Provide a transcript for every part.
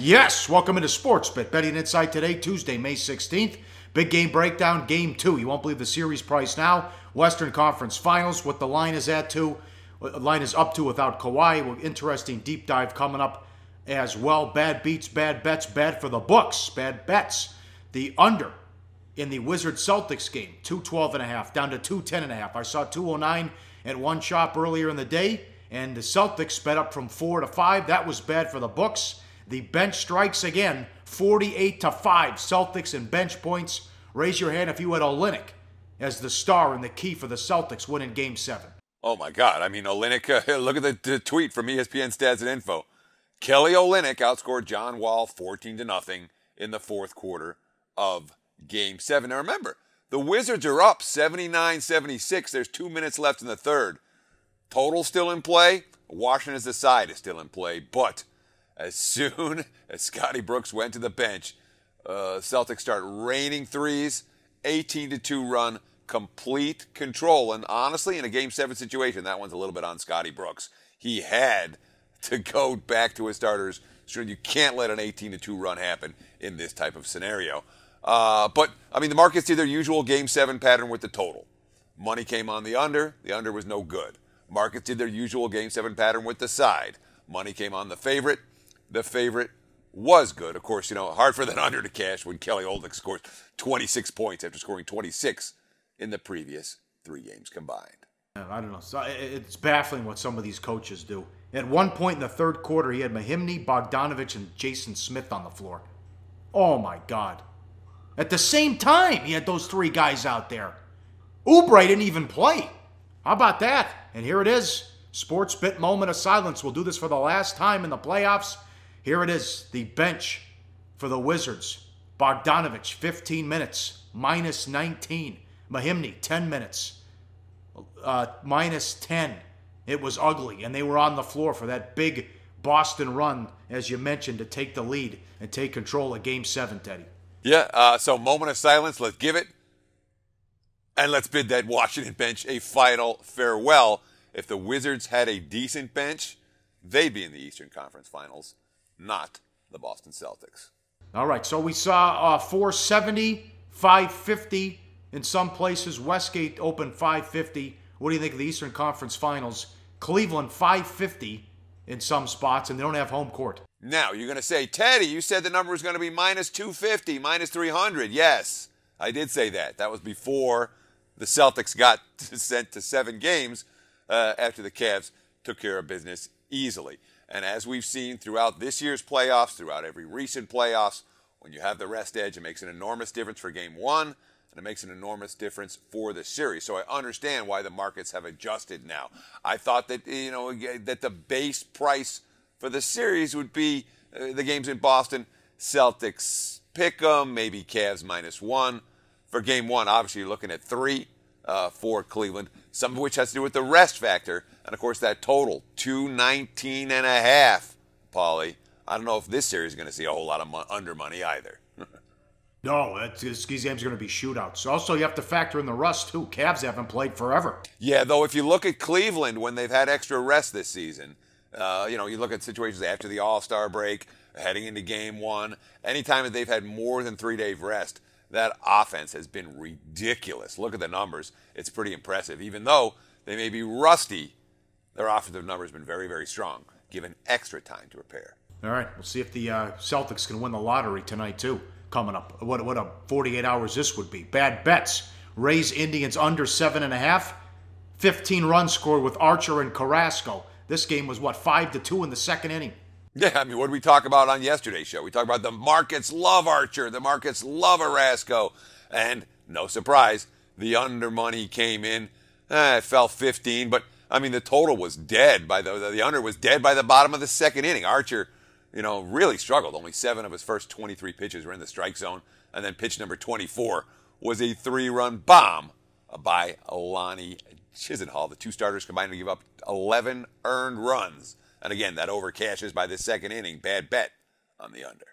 Yes, welcome into Sportsbet. Betting Insight today, Tuesday, May 16th. Big game breakdown, game 2. You won't believe the series price now. Western Conference Finals, what the line is up to without Kawhi. Interesting deep dive coming up as well. Bad beats, bad bets, bad for the books, bad bets. The under in the Wizards-Celtics game, 212.5 down to 210.5. I saw 209 at one shop earlier in the day, and the Celtics sped up from 4 to 5. That was bad for the books. The bench strikes again, 48-5. Celtics and bench points. Raise your hand if you had Olynyk as the star and the key for the Celtics winning Game 7. Oh, my God. I mean, Olynyk, look at the tweet from ESPN Stats and Info. Kelly Olynyk outscored John Wall 14-0 in the fourth quarter of Game 7. Now, remember, the Wizards are up 79-76. There's 2 minutes left in the third. Total still in play. Washington as the side is still in play, but as soon as Scotty Brooks went to the bench, Celtics start raining threes, 18-2 run, complete control. And honestly, in a Game 7 situation, that one's a little bit on Scotty Brooks. He had to go back to his starters. Sure, you can't let an 18-2 run happen in this type of scenario. But, I mean, the markets did their usual Game 7 pattern with the total. Money came on the under. The under was no good. Markets did their usual Game 7 pattern with the side. Money came on the favorite. The favorite was good. Of course, you know, hard for that under to cash when Kelly Olynyk scores 26 points after scoring 26 in the previous 3 games combined. I don't know. So it's baffling what some of these coaches do. At one point in the third quarter, he had Mahimny, Bogdanovich, and Jason Smith on the floor. Oh, my God. At the same time, he had those 3 guys out there. Oubre didn't even play. How about that? And here it is. Sportsbet moment of silence. We'll do this for the last time in the playoffs. Here it is, the bench for the Wizards. Bogdanovich, 15 minutes, minus 19. Mahimny, 10 minutes, minus 10. It was ugly, and they were on the floor for that big Boston run, as you mentioned, to take the lead and take control of Game 7, Teddy. Yeah, so moment of silence. Let's give it. And let's bid that Washington bench a final farewell. If the Wizards had a decent bench, they'd be in the Eastern Conference Finals, not the Boston Celtics. All right, so we saw 470, 550 in some places. Westgate opened 550. What do you think of the Eastern Conference Finals? Cleveland 550 in some spots, and they don't have home court. Now, you're going to say, Teddy, you said the number was going to be minus 250, minus 300. Yes, I did say that. That was before the Celtics got sent to 7 games after the Cavs took care of business easily. And as we've seen throughout this year's playoffs, throughout every recent playoffs, when you have the rest edge, it makes an enormous difference for Game 1, and it makes an enormous difference for the series. So I understand why the markets have adjusted now. I thought that, you know, that the base price for the series would be the games in Boston, Celtics pick 'em, maybe Cavs -1. For Game 1, obviously you're looking at 3 for Cleveland, some of which has to do with the rest factor. And, of course, that total, 219.5, Pauly. I don't know if this series is going to see a whole lot of under money either. No, these games are going to be shootouts. Also, you have to factor in the rust, too. Cavs haven't played forever. Yeah, though, if you look at Cleveland when they've had extra rest this season, you know, you look at situations after the All-Star break, heading into Game 1, anytime that they've had more than 3 days rest, that offense has been ridiculous. Look at the numbers. It's pretty impressive. Even though they may be rusty, their offensive numbers have been very, very strong, given extra time to prepare. All right, we'll see if the Celtics can win the lottery tonight, too, coming up. What a 48 hours this would be. Bad bets. Rays Indians under 7.5. 15 runs scored with Archer and Carrasco. This game was, 5-2 in the second inning. Yeah, I mean, what did we talk about on yesterday's show? We talked about the markets love Archer, the markets love Carrasco, and no surprise, the under money came in. It fell 15, but I mean, the total was dead by the under was dead by the bottom of the second inning. Archer, you know, really struggled. Only 7 of his first 23 pitches were in the strike zone, and then pitch number 24 was a 3-run bomb by Lonnie Chisenhall. The 2 starters combined to give up 11 earned runs. And again, that over cashes by the second inning. Bad bet on the under.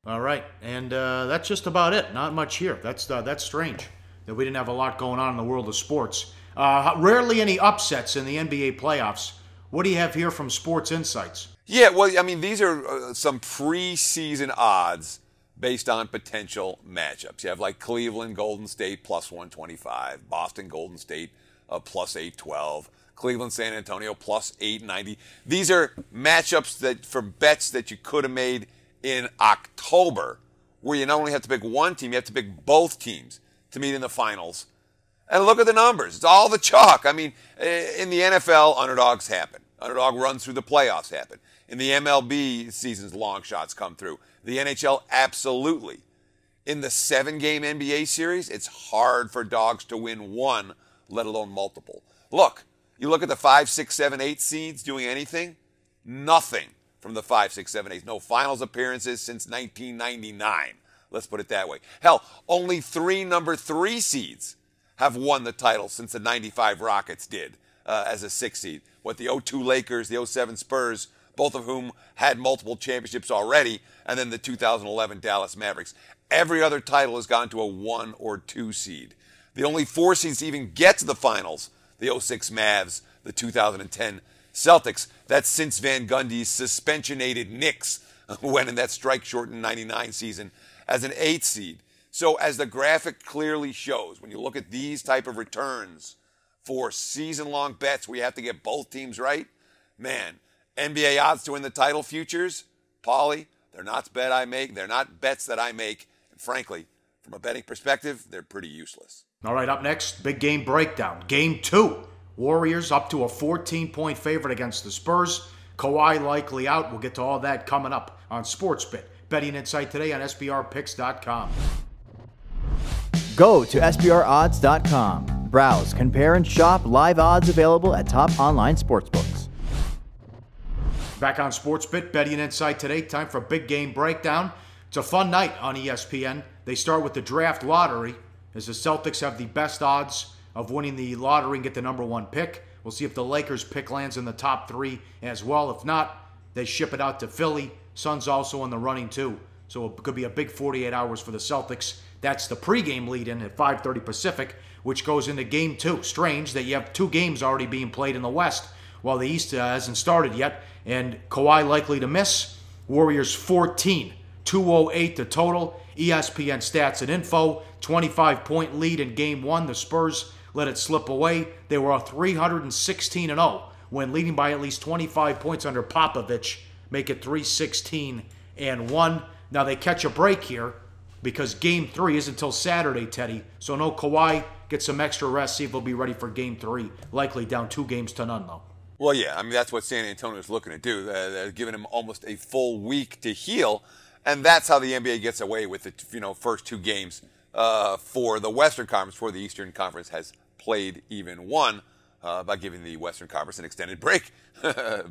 All right, and that's just about it. Not much here. That's strange that we didn't have a lot going on in the world of sports. Rarely any upsets in the NBA playoffs. What do you have here from Sports Insights? Yeah, well, I mean, these are some preseason odds based on potential matchups. You have like Cleveland, Golden State plus 125, Boston, Golden State plus 812, Cleveland, San Antonio plus 890. These are matchups that for bets that you could have made in October, where you not only have to pick one team, you have to pick both teams to meet in the finals. And look at the numbers. It's all the chalk. I mean, in the NFL, underdogs happen. Underdog runs through the playoffs happen. In the MLB seasons, long shots come through. The NHL, absolutely. In the 7-game NBA series, it's hard for dogs to win one, let alone multiple. Look, you look at the 5, 6, 7, 8 seeds doing anything? Nothing from the 5, 6, 7, 8. No finals appearances since 1999. Let's put it that way. Hell, only 3 number 3 seeds have won the title since the 95 Rockets did as a 6 seed. What, the 02 Lakers, the 07 Spurs, both of whom had multiple championships already, and then the 2011 Dallas Mavericks. Every other title has gone to a 1 or 2 seed. The only 4 seeds to even get to the finals, the 06 Mavs, the 2010 Celtics. That's since Van Gundy's suspensionated Knicks went in that strike-shortened 99 season as an 8 seed. So as the graphic clearly shows, when you look at these type of returns for season-long bets where you have to get both teams right, man, NBA odds to win the title futures, Pauly, they're not bets that I make. And frankly, from a betting perspective, they're pretty useless. All right, up next, big game breakdown. Game 2. Warriors up to a 14-point favorite against the Spurs. Kawhi likely out. We'll get to all that coming up on SportsBit. Betting Insight today on SBRPicks.com. Go to SBROdds.com. Browse, compare, and shop live odds available at top online sportsbooks. Back on SportsBit, Betting Insight today. Time for a big game breakdown. It's a fun night on ESPN. They start with the draft lottery, as the Celtics have the best odds of winning the lottery and get the number 1 pick. We'll see if the Lakers pick lands in the top 3 as well. If not, they ship it out to Philly. Suns also in the running too. So it could be a big 48 hours for the Celtics. That's the pregame lead-in at 5:30 Pacific, which goes into Game 2. Strange that you have 2 games already being played in the West while the East hasn't started yet. And Kawhi likely to miss. Warriors 14, 208 the total. ESPN stats and info, 25-point lead in Game 1. The Spurs let it slip away. They were 316-0 when leading by at least 25 points under Popovich. Make it 316-1. Now they catch a break here because Game 3 is until Saturday, Teddy. So no Kawhi, get some extra rest, see if he'll be ready for Game 3. Likely down 2-0 though. Well, yeah, I mean, that's what San Antonio is looking to do. They're giving him almost a full week to heal, and that's how the NBA gets away with the first 2 games for the Western Conference, before the Eastern Conference has played even one, by giving the Western Conference an extended break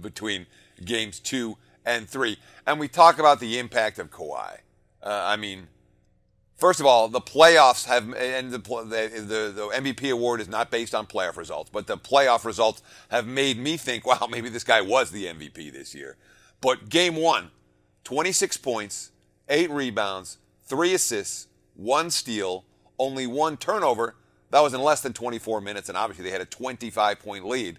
between Games 2 and 3. And we talk about the impact of Kawhi. I mean, first of all, the playoffs have, and the MVP award is not based on playoff results, but the playoff results have made me think, wow, maybe this guy was the MVP this year. But Game 1, 26 points, 8 rebounds, 3 assists, 1 steal, only 1 turnover. That was in less than 24 minutes, and obviously they had a 25-point lead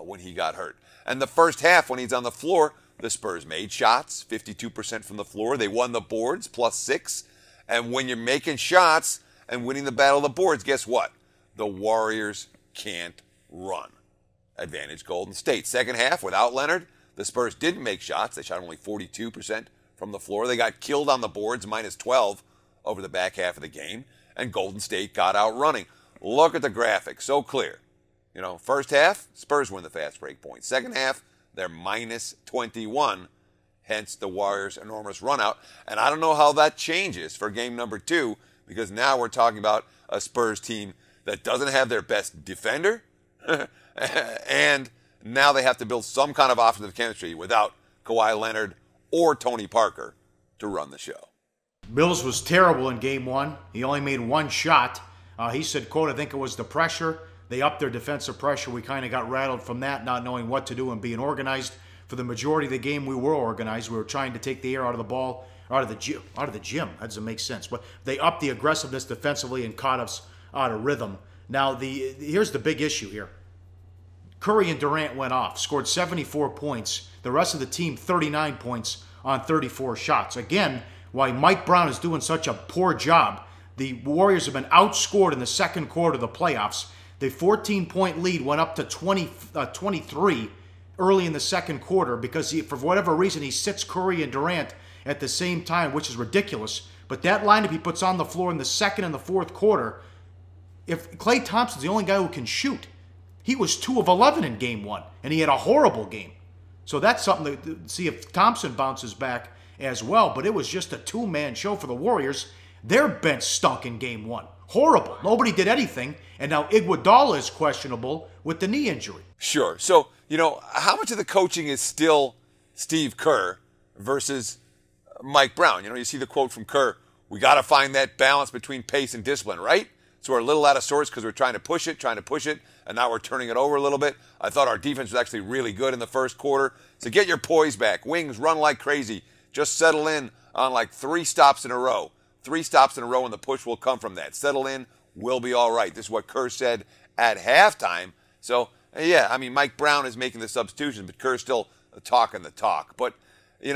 when he got hurt. And the first half, when he's on the floor, the Spurs made shots, 52% from the floor. They won the boards, +6. And when you're making shots and winning the battle of the boards, guess what? The Warriors can't run. Advantage Golden State. Second half, without Leonard, the Spurs didn't make shots. They shot only 42% from the floor. They got killed on the boards, -12 over the back half of the game. And Golden State got out running. Look at the graphic. So clear. First half, Spurs win the fast break points. Second half, they're -21. Hence the Warriors' enormous run out. And I don't know how that changes for game number 2, because now we're talking about a Spurs team that doesn't have their best defender. And now they have to build some kind of offensive chemistry without Kawhi Leonard or Tony Parker to run the show. Mills was terrible in Game 1. He only made 1 shot. He said, quote, I think it was the pressure. They upped their defensive pressure. We kind of got rattled from that, not knowing what to do and being organized. For the majority of the game, we were organized. We were trying to take the air out of the ball, out of the gym. That doesn't make sense. But they upped the aggressiveness defensively and caught us out of rhythm. Now, here's the big issue here. Curry and Durant went off, scored 74 points. The rest of the team, 39 points on 34 shots. Again, why Mike Brown is doing such a poor job. The Warriors have been outscored in the second quarter of the playoffs. The 14-point lead went up to 23 early in the second quarter because for whatever reason he sits Curry and Durant at the same time, which is ridiculous. But that lineup he puts on the floor in the second and the fourth quarter, if Klay Thompson's the only guy who can shoot, he was 2 of 11 in game 1, and he had a horrible game. So that's something to see if Thompson bounces back as well. But it was just a two-man show for the Warriors. Their bench stunk in game 1. Horrible. Nobody did anything. And now Iguodala is questionable with the knee injury. Sure. So, how much of the coaching is still Steve Kerr versus Mike Brown? You see the quote from Kerr, we got to find that balance between pace and discipline, right? So we're a little out of sorts because we're trying to push it, and now we're turning it over a little bit. I thought our defense was actually really good in the first quarter. So get your poise back. Wings, run like crazy. Just settle in on like 3 stops in a row. 3 stops in a row, and the push will come from that. Settle in, we'll be all right. This is what Kerr said at halftime. So, yeah, Mike Brown is making the substitutions, but Kerr's still talking the talk. But, you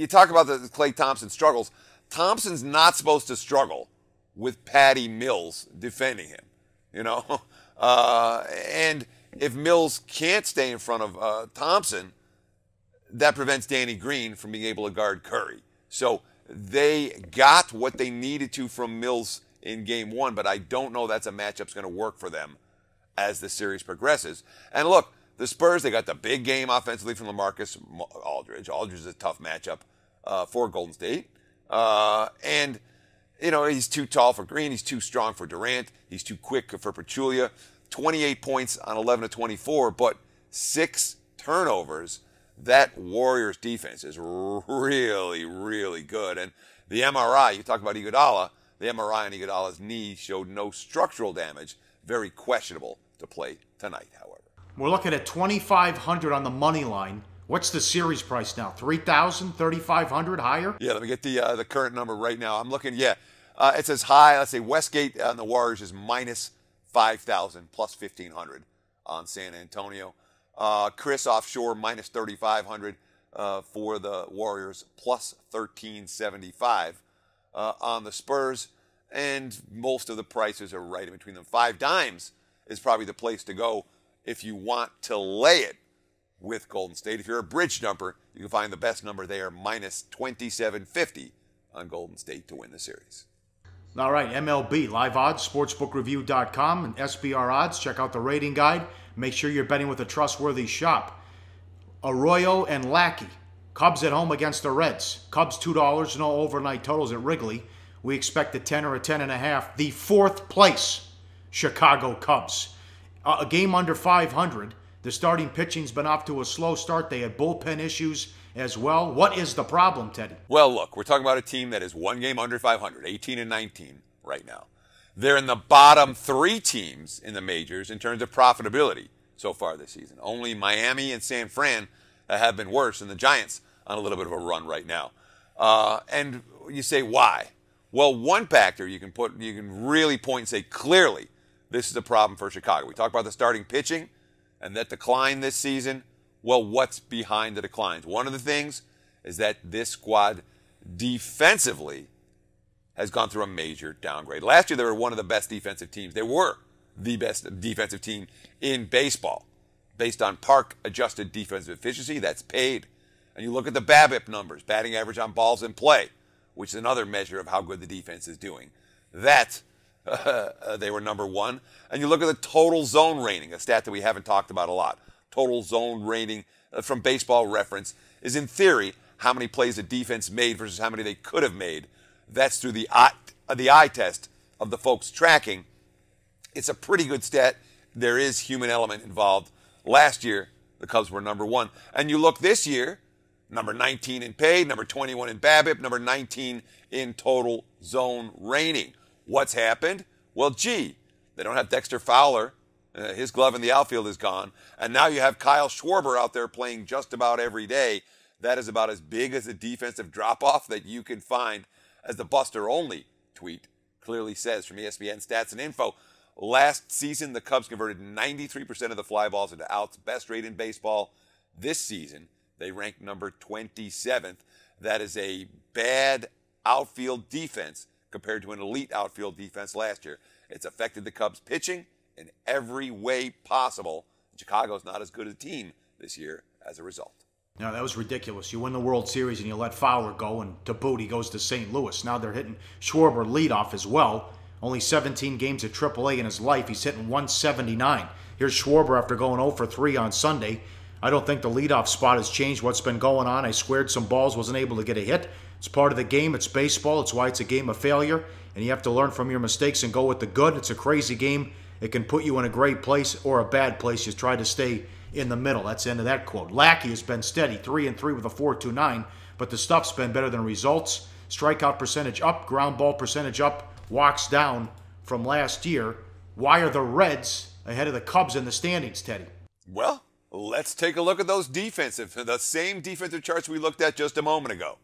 talk about the Klay Thompson struggles. Thompson's not supposed to struggle with Patty Mills defending him, and if Mills can't stay in front of Thompson, that prevents Danny Green from being able to guard Curry. So they got what they needed to from Mills in game 1, but I don't know that's a matchup that's going to work for them as the series progresses. And look, the Spurs, they got the big game offensively from LaMarcus Aldridge. Aldridge is a tough matchup for Golden State. And he's too tall for Green. He's too strong for Durant. He's too quick for Pachulia. 28 points on 11 of 24, but 6 turnovers. That Warriors defense is really, really good. And the MRI, you talk about Iguodala, the MRI on Iguodala's knee showed no structural damage. Very questionable to play tonight, however. We're looking at 2,500 on the money line. What's the series price now? 3,000, 3,500 higher? Yeah, let me get the current number right now. I'm looking, it says high. Let's say Westgate on the Warriors is minus 5,000, plus 1,500 on San Antonio. Chris offshore minus 3,500 for the Warriors, plus 1,375 on the Spurs. And most of the prices are right in between them. 5 dimes is probably the place to go if you want to lay it with Golden State. If you're a bridge jumper, you can find the best number there, minus 2,750 on Golden State to win the series. All right, MLB, live odds, sportsbookreview.com, and SBR odds. Check out the rating guide. Make sure you're betting with a trustworthy shop. Arroyo and Lackey. Cubs at home against the Reds. Cubs $2, no overnight totals at Wrigley. We expect a 10 or a 10.5. The 4th place Chicago Cubs. A game under 500. The starting pitching's been off to a slow start. They had bullpen issues as well. What is the problem, Teddy? Well, look, we're talking about a team that is 1 game under 500, 18-19 right now. They're in the bottom 3 teams in the majors in terms of profitability so far this season. Only Miami and San Fran have been worse, and the Giants on a little bit of a run right now. And you say, why? Well, one factor you can really point and say clearly this is a problem for Chicago. We talked about the starting pitching and that decline this season. Well, what's behind the declines? One of the things is that this squad defensively has gone through a major downgrade. Last year, they were one of the best defensive teams. They were the best defensive team in baseball based on park-adjusted defensive efficiency. That's paid. And you look at the BABIP numbers, batting average on balls in play, which is another measure of how good the defense is doing. That, they were number 1. And you look at the total zone rating, a stat that we haven't talked about a lot. Total zone rating from Baseball Reference is, in theory, how many plays the defense made versus how many they could have made. That's through the eye test of the folks tracking. It's a pretty good stat. There is human element involved. Last year, the Cubs were number 1. And you look this year, number 19 in paid, number 21 in BABIP, number 19 in total zone rating. What's happened? Well, they don't have Dexter Fowler. His glove in the outfield is gone. And now you have Kyle Schwarber out there playing just about every day. That is about as big as a defensive drop-off that you can find, as the Buster Only tweet clearly says from ESPN Stats and Info. Last season, the Cubs converted 93% of the fly balls into outs, best rate in baseball. This season, they ranked number 27th. That is a bad outfield defense compared to an elite outfield defense last year. It's affected the Cubs' pitching in every way possible. Chicago's not as good a team this year as a result. No, that was ridiculous. You win the World Series and you let Fowler go, and to boot, he goes to St. Louis. Now they're hitting Schwarber leadoff as well. Only 17 games at AAA in his life. He's hitting 179. Here's Schwarber after going 0 for 3 on Sunday. I don't think the leadoff spot has changed what's been going on. I squared some balls, wasn't able to get a hit. It's part of the game. It's baseball. It's why it's a game of failure. And you have to learn from your mistakes and go with the good. It's a crazy game. It can put you in a great place or a bad place. You try to stay in the middle. That's the end of that quote. Lackey has been steady, 3-3 with a 4.29, but the stuff's been better than results. Strikeout percentage up, ground ball percentage up, walks down from last year. Why are the Reds ahead of the Cubs in the standings, Teddy? Well, let's take a look at the same defensive charts we looked at just a moment ago.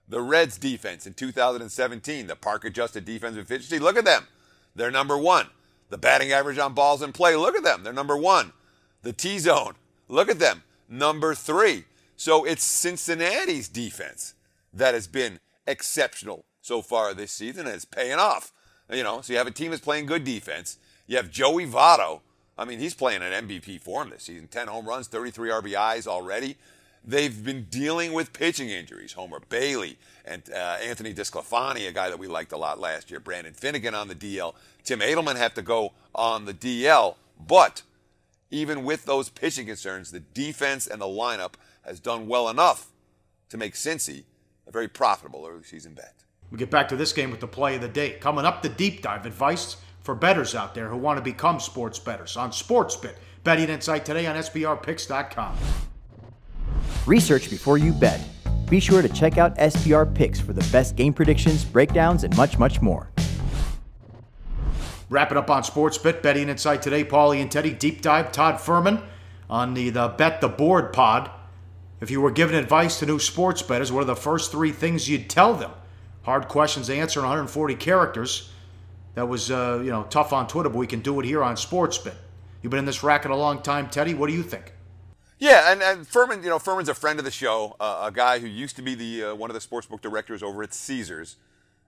The Reds defense in 2017, the park-adjusted defensive efficiency, look at them. They're number 1. The batting average on balls in play, look at them. They're number 1. The T-zone, look at them, number 3. So it's Cincinnati's defense that has been exceptional so far this season, and it's paying off. You know, so you have a team that's playing good defense. You have Joey Votto. I mean, he's playing an MVP form this season. 10 home runs, 33 RBIs already. They've been dealing with pitching injuries. Homer Bailey and Anthony DeSclafani, a guy that we liked a lot last year. Brandon Finnegan on the DL. Tim Edelman have to go on the DL. But even with those pitching concerns, the defense and the lineup has done well enough to make Cincy a very profitable early season bet. We get back to this game with the play of the day. Coming up, the deep dive advice for bettors out there who want to become sports bettors on SportsBit. Betting Insight today on SBRPicks.com. Research before you bet. Be sure to check out SBR Picks for the best game predictions, breakdowns, and much, much more. Wrap it up on SportsBit. Betting Insight today. Pauly and Teddy deep dive. Todd Furman on the Bet the Board pod. If you were giving advice to new sports bettors, what are the first 3 things you'd tell them? Hard questions to answer in 140 characters. That was, tough on Twitter, but we can do it here on SportsBit. You've been in this racket a long time, Teddy. What do you think? Yeah, and Furman, Furman's a friend of the show, a guy who used to be the one of the sportsbook directors over at Caesars,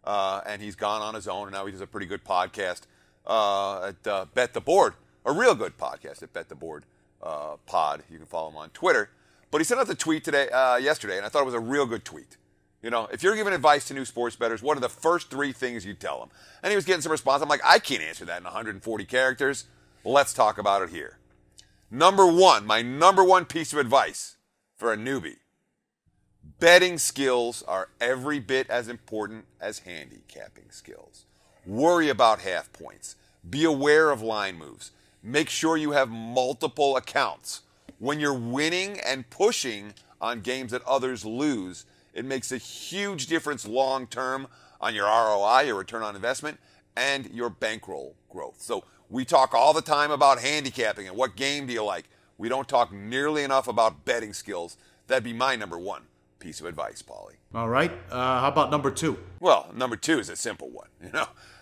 and he's gone on his own, and now he does a pretty good podcast at Bet the Board, a real good podcast at Bet the Board pod. You can follow him on Twitter. But he sent out the tweet yesterday, and I thought it was a real good tweet. You know, if you're giving advice to new sports bettors, what are the first 3 things you tell them? And he was getting some response. I'm like, I can't answer that in 140 characters. Let's talk about it here. Number 1, my number 1 piece of advice for a newbie. Betting skills are every bit as important as handicapping skills. Worry about half points. Be aware of line moves. Make sure you have multiple accounts. When you're winning and pushing on games that others lose, it makes a huge difference long term on your ROI, your return on investment, and your bankroll growth. So we talk all the time about handicapping and what game do you like. We don't talk nearly enough about betting skills. That'd be my number 1 piece of advice, Pauly. All right. How about number 2? Well, number 2 is a simple one.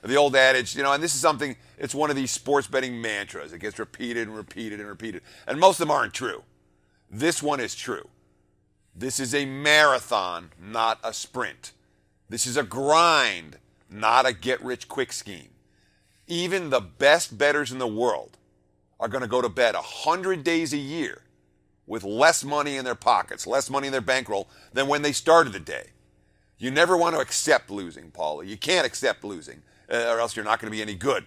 The old adage, and this is something, it's one of these sports betting mantras. It gets repeated and repeated and repeated. And most of them aren't true. This one is true. This is a marathon, not a sprint. This is a grind, not a get-rich-quick scheme. Even the best bettors in the world are going to go to bed 100 days a year with less money in their pockets, less money in their bankroll than when they started the day. You never want to accept losing, Pauly. You can't accept losing, or else you're not going to be any good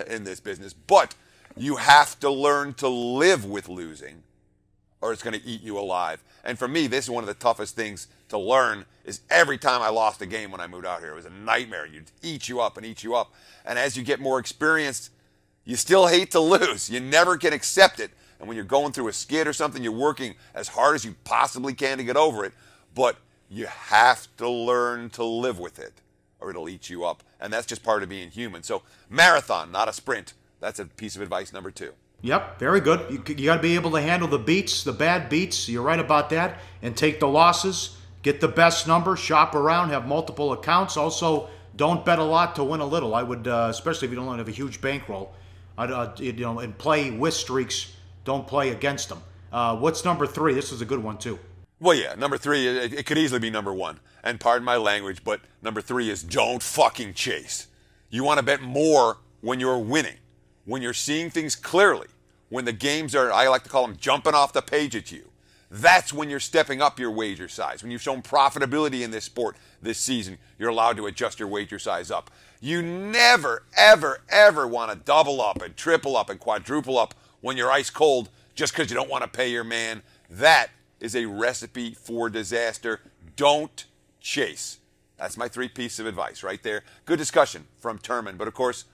in this business. But you have to learn to live with losing, or it's going to eat you alive. And for me, this is one of the toughest things to learn, is every time I lost a game when I moved out here, it was a nightmare. You'd eat you up and eat you up. And as you get more experienced, you still hate to lose. You never can accept it. And when you're going through a skid or something, you're working as hard as you possibly can to get over it. But you have to learn to live with it, or it'll eat you up. And that's just part of being human. So marathon, not a sprint. That's a piece of advice number 2. Yep, very good. You got to be able to handle the beats, the bad beats. You're right about that. And take the losses. Get the best number. Shop around. Have multiple accounts. Also, don't bet a lot to win a little. I would, especially if you don't have a huge bankroll. And play with streaks. Don't play against them. What's number 3? This is a good one, too. Well, yeah, number 3, it could easily be number 1. And pardon my language, but number 3 is don't fucking chase. You want to bet more when you're winning, when you're seeing things clearly, when the games are, I like to call them, jumping off the page at you. That's when you're stepping up your wager size. When you've shown profitability in this sport this season, you're allowed to adjust your wager size up. You never, ever, ever want to double up and triple up and quadruple up when you're ice cold just because you don't want to pay your man. That is a recipe for disaster. Don't chase. That's my 3 pieces of advice right there. Good discussion from Terman, but of course,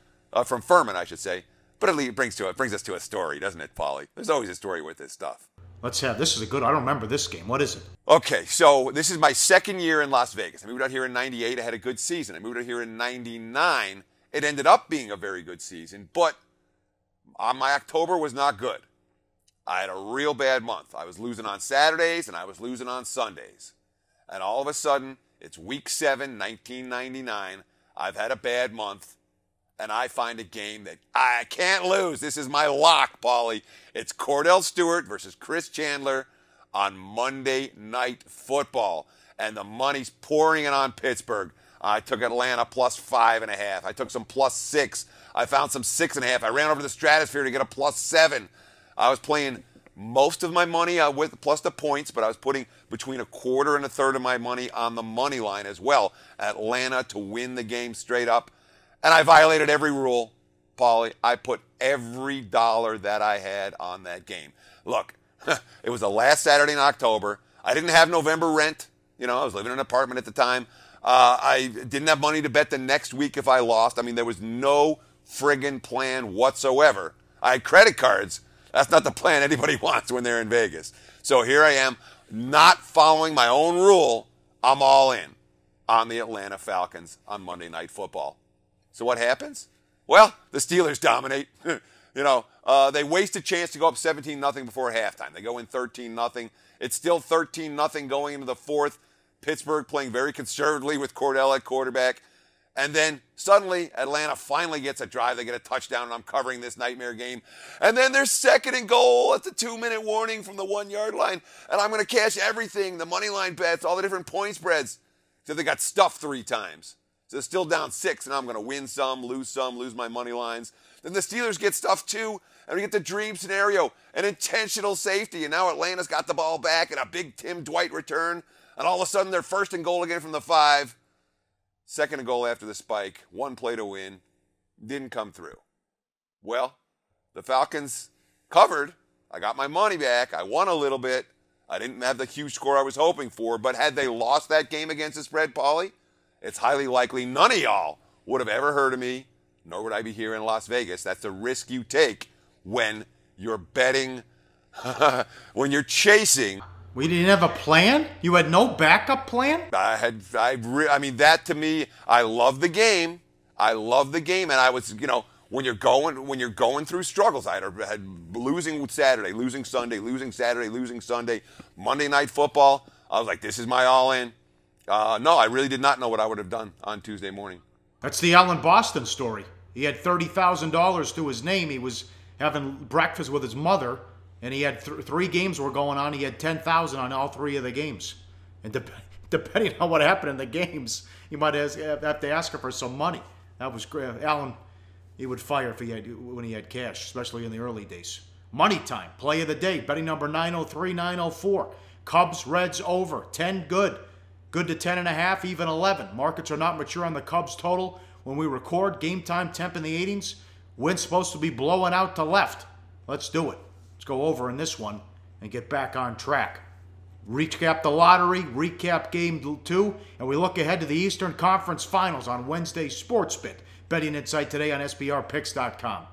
from Furman, I should say. But at least it brings us to a story, doesn't it, Pauly? There's always a story with this stuff. This is a good, I don't remember this game. What is it? Okay, so this is my 2nd year in Las Vegas. I moved out here in 98. I had a good season. I moved out here in 99. It ended up being a very good season, but my October was not good. I had a real bad month. I was losing on Saturdays and I was losing on Sundays. And all of a sudden, it's week 7, 1999. I've had a bad month. And I find a game that I can't lose. This is my lock, Pauly. It's Cordell Stewart versus Chris Chandler on Monday Night Football. And the money's pouring in on Pittsburgh. I took Atlanta plus 5.5. I took some plus 6. I found some 6.5. I ran over to the stratosphere to get a plus 7. I was playing most of my money with plus the points, but I was putting between 1/4 and 1/3 of my money on the money line as well. Atlanta to win the game straight up. And I violated every rule, Pauly. I put every dollar that I had on that game. Look, it was the last Saturday in October. I didn't have November rent. I was living in an apartment at the time. I didn't have money to bet the next week if I lost. I mean, there was no friggin' plan whatsoever. I had credit cards. That's not the plan anybody wants when they're in Vegas. So here I am, not following my own rule. I'm all in on the Atlanta Falcons on Monday Night Football. So what happens? Well, the Steelers dominate. They waste a chance to go up 17-0 before halftime. They go in 13-0. It's still 13-0 going into the 4th. Pittsburgh playing very conservatively with Cordell at quarterback. And then suddenly Atlanta finally gets a drive. They get a touchdown, and I'm covering this nightmare game. And then there's 2nd and goal at the 2-minute warning from the 1-yard line. And I'm going to cash everything, the money line bets, all the different point spreads. So they got stuffed 3 times. So they're still down 6, and I'm going to win some, lose my money lines. Then the Steelers get stuffed too, and we get the dream scenario, an intentional safety, and now Atlanta's got the ball back and a big Tim Dwight return, and all of a sudden they're 1st and goal again from the 5. 2nd and goal after the spike, 1 play to win, didn't come through. Well, the Falcons covered. I got my money back. I won a little bit. I didn't have the huge score I was hoping for, but had they lost that game against the spread, Pauly, it's highly likely none of y'all would have ever heard of me, nor would I be here in Las Vegas. That's the risk you take when you're betting, when you're chasing. We didn't have a plan? You had no backup plan? That to me, I love the game. And I was, when you're going through struggles, I had losing Saturday, losing Sunday, losing Saturday, losing Sunday, Monday Night Football. I was like, this is my all-in. No, I really did not know what I would have done on Tuesday morning. That's the Allen Boston story. He had $30,000 to his name. He was having breakfast with his mother, and he had 3 games were going on. He had $10,000 on all 3 of the games. And depending on what happened in the games, you might have to ask her for some money. That was great. Allen, he would fire when he had cash, especially in the early days. Money time, play of the day, betting number 903, 904. Cubs, Reds over, 10 good. Good to 10.5, even 11. Markets are not mature on the Cubs total. When we record, game time, temp in the 80s. Wind's supposed to be blowing out to left. Let's do it. Let's go over in this one and get back on track. Recap the lottery, recap game 2, and we look ahead to the Eastern Conference Finals on Wednesday's Sports Bet. Betting Insight today on SBRPicks.com.